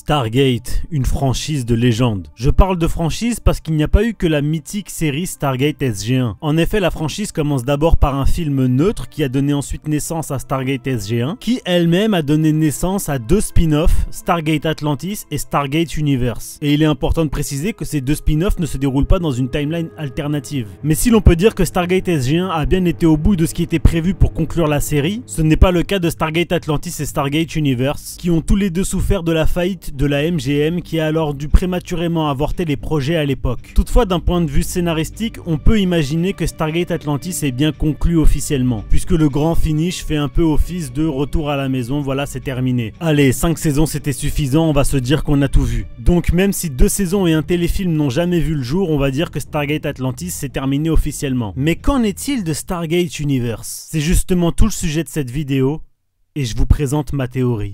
Stargate, une franchise de légende. Je parle de franchise parce qu'il n'y a pas eu que la mythique série Stargate SG-1. En effet, la franchise commence d'abord par un film neutre qui a donné ensuite naissance à Stargate SG-1, qui elle-même a donné naissance à deux spin-offs, Stargate Atlantis et Stargate Universe. Et il est important de préciser que ces deux spin-offs ne se déroulent pas dans une timeline alternative. Mais si l'on peut dire que Stargate SG-1 a bien été au bout de ce qui était prévu pour conclure la série, ce n'est pas le cas de Stargate Atlantis et Stargate Universe, qui ont tous les deux souffert de la faillite de la MGM qui a alors dû prématurément avorter les projets à l'époque. Toutefois, d'un point de vue scénaristique, on peut imaginer que Stargate Atlantis est bien conclu officiellement, puisque le grand finish fait un peu office de retour à la maison, voilà, c'est terminé. Allez, 5 saisons c'était suffisant, on va se dire qu'on a tout vu. Donc même si 2 saisons et un téléfilm n'ont jamais vu le jour, on va dire que Stargate Atlantis s'est terminé officiellement. Mais qu'en est-il de Stargate Universe? C'est justement tout le sujet de cette vidéo, et je vous présente ma théorie.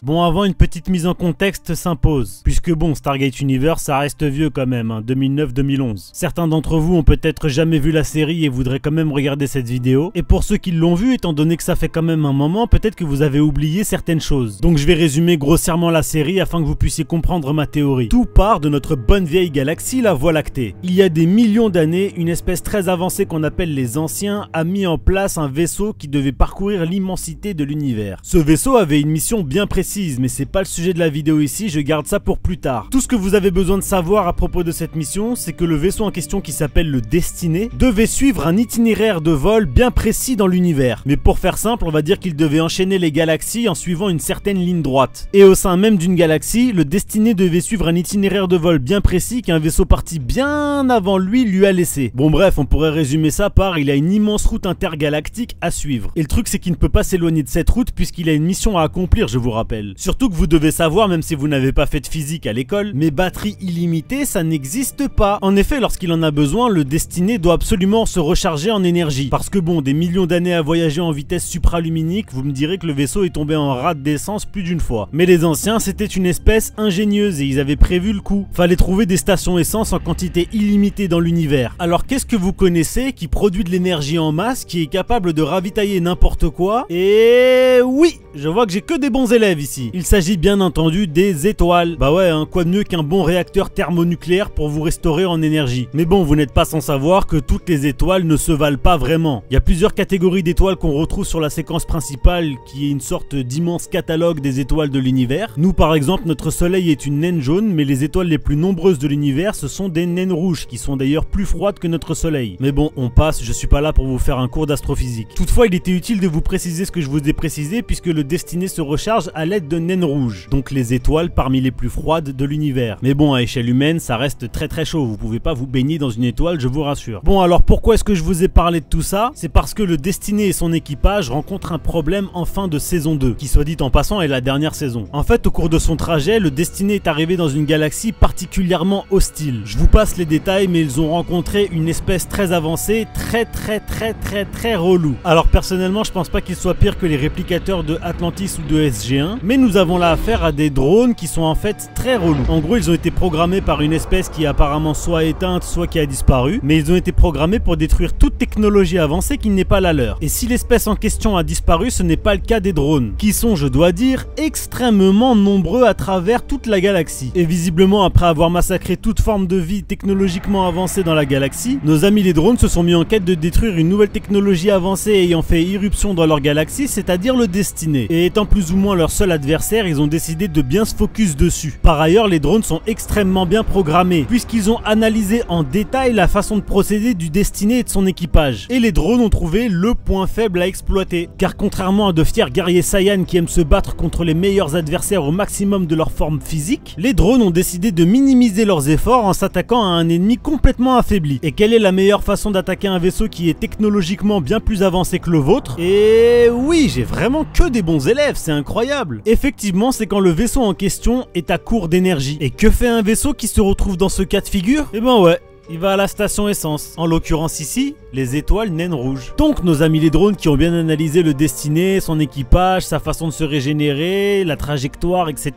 Bon, avant, une petite mise en contexte s'impose, puisque bon, Stargate Universe, ça reste vieux quand même, hein, 2009-2011. Certains d'entre vous ont peut-être jamais vu la série et voudraient quand même regarder cette vidéo, et pour ceux qui l'ont vu, étant donné que ça fait quand même un moment, peut-être que vous avez oublié certaines choses. Donc je vais résumer grossièrement la série afin que vous puissiez comprendre ma théorie. Tout part de notre bonne vieille galaxie, la Voie lactée. Il y a des millions d'années, une espèce très avancée qu'on appelle les Anciens a mis en place un vaisseau qui devait parcourir l'immensité de l'univers. Ce vaisseau avait une mission bien précise, mais c'est pas le sujet de la vidéo ici, je garde ça pour plus tard. Tout ce que vous avez besoin de savoir à propos de cette mission, c'est que le vaisseau en question, qui s'appelle le Destiné, devait suivre un itinéraire de vol bien précis dans l'univers. Mais pour faire simple, on va dire qu'il devait enchaîner les galaxies en suivant une certaine ligne droite. Et au sein même d'une galaxie, le Destiné devait suivre un itinéraire de vol bien précis qu'un vaisseau parti bien avant lui a laissé. Bon bref, on pourrait résumer ça par il a une immense route intergalactique à suivre. Et le truc, c'est qu'il ne peut pas s'éloigner de cette route puisqu'il a une mission à accomplir, je vous rappelle. Surtout que vous devez savoir, même si vous n'avez pas fait de physique à l'école, mais batterie illimitée, ça n'existe pas. En effet, lorsqu'il en a besoin, le Destiné doit absolument se recharger en énergie. Parce que bon, des millions d'années à voyager en vitesse supraluminique, vous me direz que le vaisseau est tombé en rade d'essence plus d'une fois. Mais les Anciens, c'était une espèce ingénieuse et ils avaient prévu le coup. Fallait trouver des stations essence en quantité illimitée dans l'univers. Alors qu'est-ce que vous connaissez qui produit de l'énergie en masse, qui est capable de ravitailler n'importe quoi? Et oui, je vois que j'ai que des bons élèves ici. Il s'agit bien entendu des étoiles. Bah ouais, hein, quoi de mieux qu'un bon réacteur thermonucléaire pour vous restaurer en énergie. Mais bon, vous n'êtes pas sans savoir que toutes les étoiles ne se valent pas vraiment. Il y a plusieurs catégories d'étoiles qu'on retrouve sur la séquence principale, qui est une sorte d'immense catalogue des étoiles de l'univers. Nous par exemple, notre soleil est une naine jaune, mais les étoiles les plus nombreuses de l'univers, ce sont des naines rouges, qui sont d'ailleurs plus froides que notre soleil. Mais bon, on passe, je suis pas là pour vous faire un cours d'astrophysique. Toutefois, il était utile de vous préciser ce que je vous ai précisé, puisque le Destiné se recharge à l'aide de naines rouges, donc les étoiles parmi les plus froides de l'univers. Mais bon, à échelle humaine, ça reste très chaud, vous pouvez pas vous baigner dans une étoile, je vous rassure. Bon, alors pourquoi est-ce que je vous ai parlé de tout ça? C'est parce que le Destiné et son équipage rencontrent un problème en fin de saison 2, qui soit dit en passant est la dernière saison. En fait, au cours de son trajet, le Destiné est arrivé dans une galaxie particulièrement hostile. Je vous passe les détails, mais ils ont rencontré une espèce très avancée, très relou. Alors personnellement, je pense pas qu'il soit pire que les réplicateurs de Atlantis ou de SG-1, mais nous avons là affaire à des drones qui sont en fait très relous. En gros, ils ont été programmés par une espèce qui est apparemment soit éteinte, soit qui a disparu, mais ils ont été programmés pour détruire toute technologie avancée qui n'est pas la leur. Et si l'espèce en question a disparu, ce n'est pas le cas des drones, qui sont, je dois dire, extrêmement nombreux à travers toute la galaxie. Et visiblement, après avoir massacré toute forme de vie technologiquement avancée dans la galaxie, nos amis les drones se sont mis en quête de détruire une nouvelle technologie avancée ayant fait irruption dans leur galaxie, c'est-à-dire le Destiné. Et étant plus ou moins leur seul adversaire, ils ont décidé de bien se focus dessus. Par ailleurs, les drones sont extrêmement bien programmés, puisqu'ils ont analysé en détail la façon de procéder du Destiné et de son équipage. Et les drones ont trouvé le point faible à exploiter. Car contrairement à de fiers guerriers Saiyans qui aiment se battre contre les meilleurs adversaires au maximum de leur forme physique, les drones ont décidé de minimiser leurs efforts en s'attaquant à un ennemi complètement affaibli. Et quelle est la meilleure façon d'attaquer un vaisseau qui est technologiquement bien plus avancé que le vôtre? Et oui, j'ai vraiment que des bons élèves, c'est incroyable. Effectivement, c'est quand le vaisseau en question est à court d'énergie. Et que fait un vaisseau qui se retrouve dans ce cas de figure? Eh ben ouais, Il va à la station essence. En l'occurrence ici, les étoiles naines rouges. Donc nos amis les drones qui ont bien analysé le Destiné, son équipage, sa façon de se régénérer, la trajectoire, etc.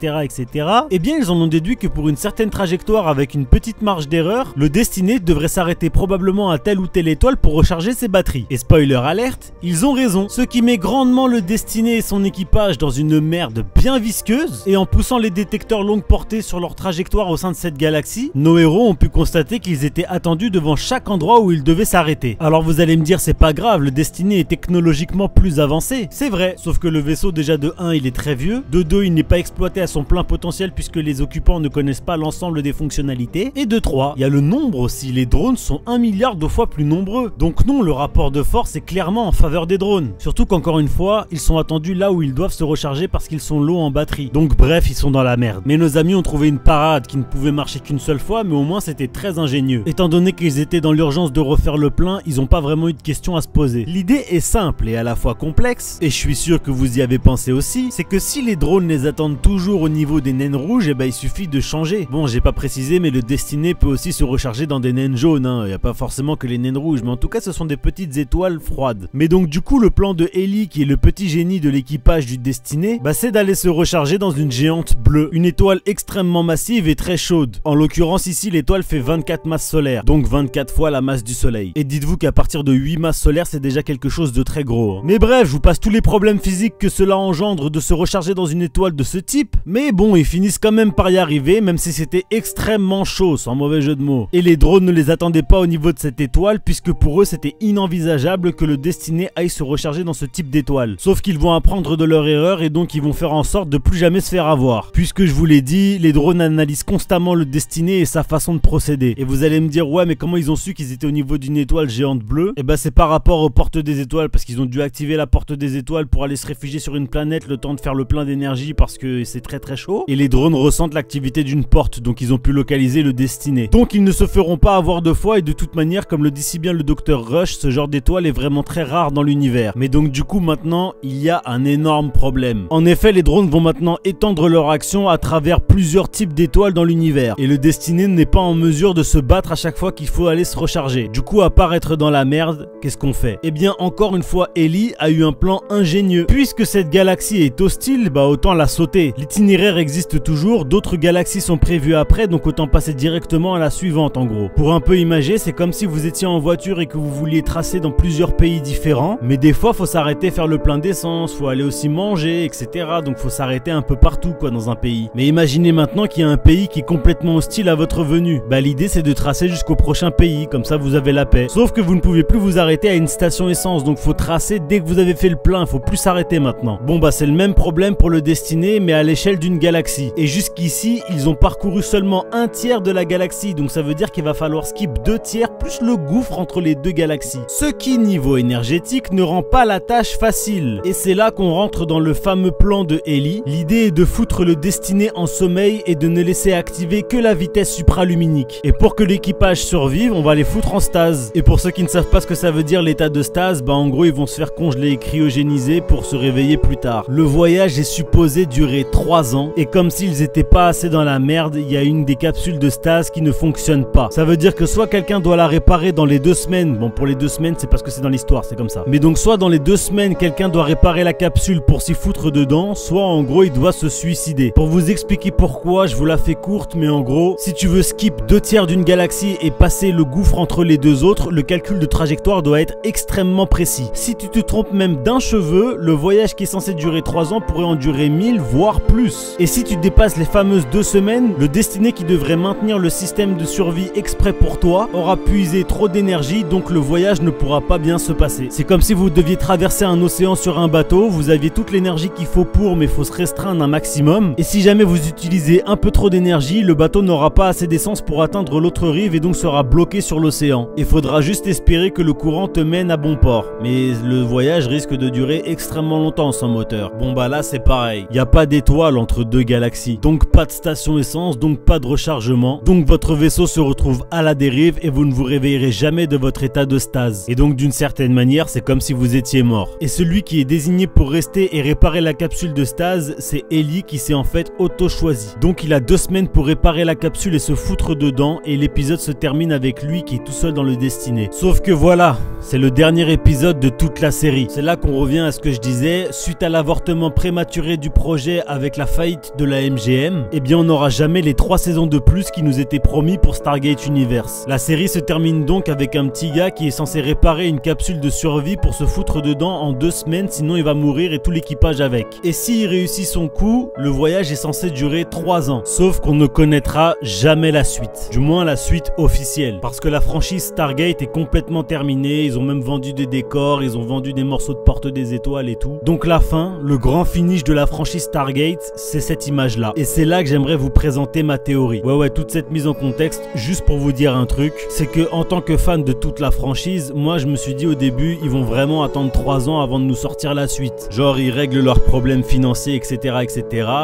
eh bien ils en ont déduit que pour une certaine trajectoire avec une petite marge d'erreur, le Destiné devrait s'arrêter probablement à telle ou telle étoile pour recharger ses batteries. Et spoiler alerte, ils ont raison. Ce qui met grandement le Destiné et son équipage dans une merde bien visqueuse. Et en poussant les détecteurs longue portée sur leur trajectoire au sein de cette galaxie, nos héros ont pu constater qu'ils étaient attendus devant chaque endroit où ils devaient s'arrêter. Alors vous allez me dire c'est pas grave, le Destiné est technologiquement plus avancé. C'est vrai, sauf que le vaisseau déjà de 1 il est très vieux, de 2 il n'est pas exploité à son plein potentiel puisque les occupants ne connaissent pas l'ensemble des fonctionnalités, et de 3, il y a le nombre aussi, les drones sont 1 milliard de fois plus nombreux. Donc non, le rapport de force est clairement en faveur des drones. Surtout qu'encore une fois, ils sont attendus là où ils doivent se recharger parce qu'ils sont low en batterie. Donc bref, ils sont dans la merde. Mais nos amis ont trouvé une parade qui ne pouvait marcher qu'une seule fois, mais au moins c'était très ingénieux. Étant donné qu'ils étaient dans l'urgence de refaire le plein, ils n'ont pas vraiment eu de questions à se poser. L'idée est simple et à la fois complexe, et je suis sûr que vous y avez pensé aussi, c'est que si les drones les attendent toujours au niveau des naines rouges, et ben il suffit de changer. Bon, j'ai pas précisé, mais le Destiné peut aussi se recharger dans des naines jaunes, hein. Y a pas forcément que les naines rouges, mais en tout cas ce sont des petites étoiles froides. Mais donc du coup le plan de Ellie, qui est le petit génie de l'équipage du Destiné, bah c'est d'aller se recharger dans une géante bleue, une étoile extrêmement massive et très chaude. En l'occurrence ici l'étoile fait 24 masses solaires, donc 24 fois la masse du soleil. Et dites-vous qu'à partir de 8 masses solaires c'est déjà quelque chose de très gros, hein. Mais bref, je vous passe tous les problèmes physiques que cela engendre de se recharger dans une étoile de ce type, mais bon, ils finissent quand même par y arriver, même si c'était extrêmement chaud, sans mauvais jeu de mots. Et les drones ne les attendaient pas au niveau de cette étoile, puisque pour eux c'était inenvisageable que le Destiné aille se recharger dans ce type d'étoile. Sauf qu'ils vont apprendre de leur erreur et donc ils vont faire en sorte de plus jamais se faire avoir. Puisque je vous l'ai dit, les drones analysent constamment le Destiné et sa façon de procéder. Et vous allez me dire, ouais mais comment ils ont su qu'ils étaient au niveau d'une étoile géante bleue? Et bah c'est par rapport aux portes des étoiles, parce qu'ils ont dû activer la porte des étoiles pour aller se réfugier sur une planète le temps de faire le plein d'énergie parce que c'est très chaud. Et les drones ressentent l'activité d'une porte, donc ils ont pu localiser le Destiné. Donc ils ne se feront pas avoir deux fois, et de toute manière, comme le dit si bien le docteur Rush, ce genre d'étoile est vraiment très rare dans l'univers. Mais donc du coup maintenant, il y a un énorme problème. En effet, les drones vont maintenant étendre leur action à travers plusieurs types d'étoiles dans l'univers. Et le Destiné n'est pas en mesure de se battre à chaque fois qu'il faut aller se recharger. Du coup, à part être dans la merde, qu'est-ce qu'on fait? Eh bien, encore une fois, Ellie a eu un plan ingénieux. Puisque cette galaxie est hostile, bah autant la sauter. L'itinéraire existe toujours, d'autres galaxies sont prévues après, donc autant passer directement à la suivante en gros. Pour un peu imager, c'est comme si vous étiez en voiture et que vous vouliez tracer dans plusieurs pays différents, mais des fois faut s'arrêter faire le plein d'essence, faut aller aussi manger, etc. Donc faut s'arrêter un peu partout quoi dans un pays. Mais imaginez maintenant qu'il y a un pays qui est complètement hostile à votre venue. Bah l'idée c'est de tracer jusqu'au prochain pays, comme ça vous avez la paix. Sauf que vous ne pouvez plus vous arrêter à une station essence, donc faut tracer dès que vous avez fait le plein, faut plus s'arrêter maintenant. Bon bah c'est le même problème pour le Destiné, mais à l'échelle d'une galaxie. Et jusqu'ici, ils ont parcouru seulement un tiers de la galaxie, donc ça veut dire qu'il va falloir skip 2 tiers plus le gouffre entre les deux galaxies. Ce qui, niveau énergétique, ne rend pas la tâche facile. Et c'est là qu'on rentre dans le fameux plan de Ellie. L'idée est de foutre le Destiné en sommeil et de ne laisser activer que la vitesse supraluminique. Et pour que l'équipage survive, on va les foutre en stase. Et pour ceux qui ne savent pas ce que ça veut dire l'état de stase, bah en gros ils vont se faire congeler et cryogéniser pour se réveiller plus tard. Le voyage est supposé durer 3 ans, et comme s'ils étaient pas assez dans la merde, il y a une des capsules de stase qui ne fonctionne pas. Ça veut dire que soit quelqu'un doit la réparer dans les 2 semaines, bon pour les 2 semaines c'est parce que c'est dans l'histoire, c'est comme ça. Mais donc soit dans les 2 semaines quelqu'un doit réparer la capsule pour s'y foutre dedans, soit en gros il doit se suicider. Pour vous expliquer pourquoi, je vous la fais courte, mais en gros, si tu veux skip 2 tiers d'une galaxie et passer le gouffre entre les deux autres, le calcul de trajectoire doit être extrêmement précis. Si tu te trompes même d'un cheveu, le voyage qui est censé durer 3 ans pourrait en durer 1000 voire plus. Et si tu dépasses les fameuses 2 semaines, le Destiné qui devrait maintenir le système de survie exprès pour toi aura puisé trop d'énergie, donc le voyage ne pourra pas bien se passer. C'est comme si vous deviez traverser un océan sur un bateau, vous aviez toute l'énergie qu'il faut pour, mais il faut se restreindre un maximum. Et si jamais vous utilisez un peu trop d'énergie, le bateau n'aura pas assez d'essence pour atteindre l'autre rive et donc sera bloqué sur l'océan. Il faudra juste espérer que le courant te mène à bon port. Mais le voyage risque de durer extrêmement longtemps sans moteur. Bon bah là c'est pareil, il n'y a pas d'étoile entre 2 galaxies, donc pas de station essence, donc pas de rechargement, donc votre vaisseau se retrouve à la dérive et vous ne vous réveillerez jamais de votre état de stase. Et donc d'une certaine manière c'est comme si vous étiez mort. Et celui qui est désigné pour rester et réparer la capsule de stase, c'est Ellie qui s'est en fait auto-choisi. Donc il a 2 semaines pour réparer la capsule et se foutre dedans, et l'épisode se termine avec lui qui est tout seul dans le Destiné. Sauf que voilà, c'est le dernier épisode de toute la série. C'est là qu'on revient à ce que je disais, suite à l'avortement prématuré du projet avec la faillite de la MGM, eh bien on n'aura jamais les 3 saisons de plus qui nous étaient promis pour Stargate Universe. La série se termine donc avec un petit gars qui est censé réparer une capsule de survie pour se foutre dedans en 2 semaines, sinon il va mourir et tout l'équipage avec. Et s'il réussit son coup, le voyage est censé durer 3 ans. Sauf qu'on ne connaîtra jamais la suite. Du moins la suite officielle. Parce que la franchise Stargate est complètement terminée, ils ont même vendu des décors, ils ont vendu des morceaux de Porte des Étoiles et tout. Donc la fin, le grand finish de la franchise Stargate, c'est cette image là. Et c'est là que j'aimerais vous présenter ma théorie. Ouais, toute cette mise en contexte, juste pour vous dire un truc, c'est que en tant que fan de toute la franchise, moi je me suis dit au début, ils vont vraiment attendre 3 ans avant de nous sortir la suite. Genre ils règlent leurs problèmes financiers, etc.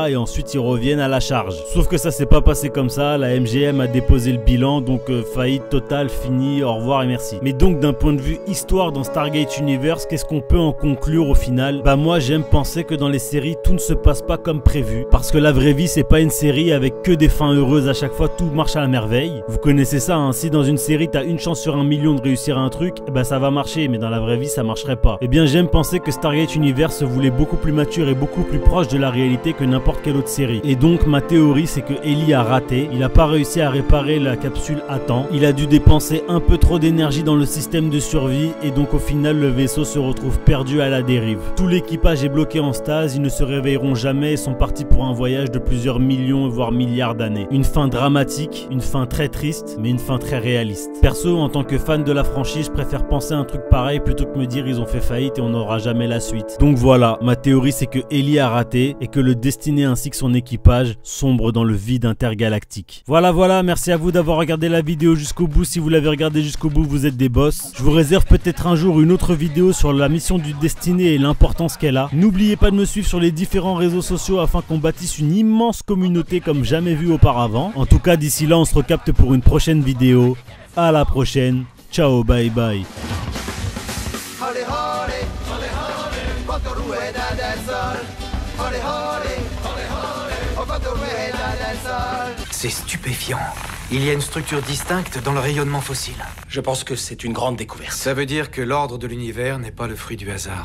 et ensuite ils reviennent à la charge. Sauf que ça s'est pas passé comme ça, la MGM a déposé le bilan, donc faillite totale, fini, au revoir et merci. Mais donc d'un point de vue histoire dans Stargate Universe, qu'est-ce qu'on peut en conclure au final? Bah moi j'aime penser que dans les séries tout ne se passe pas comme prévu, parce que la vraie vie c'est pas une série avec que des fins heureuses à chaque fois, tout marche à la merveille. Vous connaissez ça, hein, si dans une série t'as une chance sur 1 million de réussir un truc, bah ça va marcher, mais dans la vraie vie ça marcherait pas. Eh bien j'aime penser que Stargate Universe se voulait beaucoup plus mature et beaucoup plus proche de la réalité que n'importe quelle autre série. Et donc ma théorie c'est que Eli a raté, il a pas réussi à réparer la capsule à temps, il a dû dépenser un peu trop d'énergie dans le système de survie et donc au final le vaisseau se retrouve perdu à la dérive. Tout l'équipage est bloqué en stase, ils ne se réveilleront jamais et sont partis pour un voyage de plusieurs millions voire milliards d'années. Une fin dramatique, une fin très triste, mais une fin très réaliste. Perso, en tant que fan de la franchise, je préfère penser un truc pareil plutôt que me dire ils ont fait faillite et on n'aura jamais la suite. Donc voilà, ma théorie c'est que Eli a raté et que le Destiné ainsi que son équipage sombrent dans le vide intergalactique. Voilà, merci à vous d'avoir regardé la vidéo jusqu'au bout. Si vous l'avez regardé jusqu'au bout, vous êtes des boss. Je vous réserve peut-être un jour une autre vidéo sur la mission du Destiné et l'importance qu'elle a. N'oubliez pas de me suivre sur les différents réseaux sociaux afin qu'on bâtisse une immense communauté comme jamais vu auparavant. En tout cas, d'ici là, on se recapte pour une prochaine vidéo. À la prochaine. Ciao, bye bye. C'est stupéfiant. Il y a une structure distincte dans le rayonnement fossile. Je pense que c'est une grande découverte. Ça veut dire que l'ordre de l'univers n'est pas le fruit du hasard.